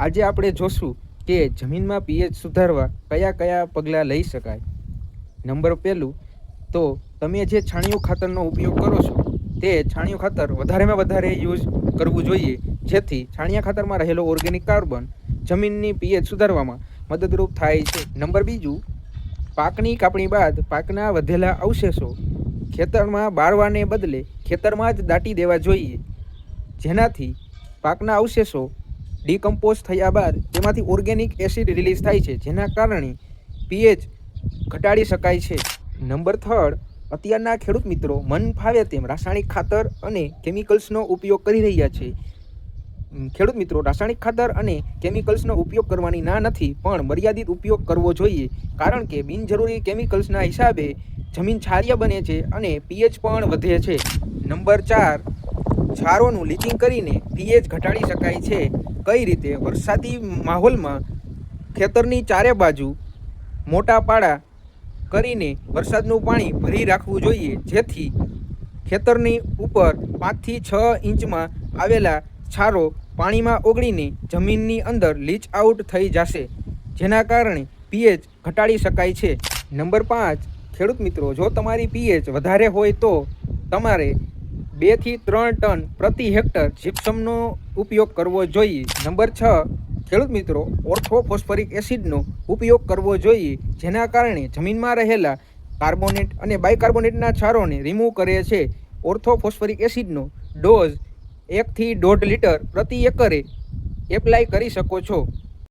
આજે આપણે જોશું કે જમીનમાં પીએચ સુધારવા કયા કયા પગલાં લઈ શકાય. નંબર પહેલું, તો તમે જે છાણિયું ખાતરનો ઉપયોગ કરો છો તે છાણિયું ખાતર વધારેમાં વધારે યુઝ કરવું જોઈએ, જેથી છાણિયા ખાતરમાં રહેલો ઓર્ગેનિક કાર્બન જમીનની પીએચ સુધારવામાં મદદરૂપ થાય છે. નંબર બીજું, પાકની કાપણી બાદ પાકના વધેલા અવશેષો ખેતરમાં બાળવાને બદલે ખેતરમાં જ દાટી દેવા જોઈએ, જેનાથી પાકના અવશેષો ડીકમ્પોઝ થયા બાદ તેમાંથી ઓર્ગેનિક એસિડ રિલીઝ થાય છે, જેના કારણે પીએચ ઘટાડી શકાય છે. નંબર થર્ડ, અત્યારના ખેડૂત મિત્રો મન ફાવે તેમ રાસાયણિક ખાતર અને કેમિકલ્સનો ઉપયોગ કરી રહ્યા છે. ખેડૂત મિત્રો, રાસાયણિક ખાતર અને કેમિકલ્સનો ઉપયોગ કરવાની ના નથી, પણ મર્યાદિત ઉપયોગ કરવો જોઈએ, કારણ કે બિનજરૂરી કેમિકલ્સના હિસાબે જમીન ક્ષારીય બને છે અને પીએચ પણ વધે છે. નંબર 4, ક્ષારોનું લીચિંગ કરીને પીએચ ઘટાડી શકાય છે. કઈ રીતે? વરસાદી માહોલમાં ખેતરની ચારે બાજુ મોટા પાડા કરીને વરસાદનું પાણી ભરી રાખવું જોઈએ, જેથી ખેતરની ઉપર 5 થી 6 ઇંચમાં આવેલા ક્ષારો પાણીમાં ઓગળીને જમીનની અંદર લીચ આઉટ થઈ જશે, જેના કારણે પીએચ ઘટાડી શકાય છે. નંબર 5, ખેડૂત મિત્રો, જો તમારી પીએચ વધારે હોય તો તમારે 2 થી 3 ટન પ્રતિ હેક્ટર જીપ્સમનો ઉપયોગ કરવો જોઈએ. નંબર 6, ખેડૂત મિત્રો, ઓર્થોફોસ્ફરિક એસિડનો ઉપયોગ કરવો જોઈએ, જેના કારણે જમીનમાં રહેલા કાર્બોનેટ અને બાયકાર્બોનેટના ક્ષારોને રિમૂવ કરે છે. ઓર્થોફોસ્ફરિક એસિડનો ડોઝ 1 થી 1.5 લીટર પ્રતિ એકરે એપ્લાય કરી શકો છો.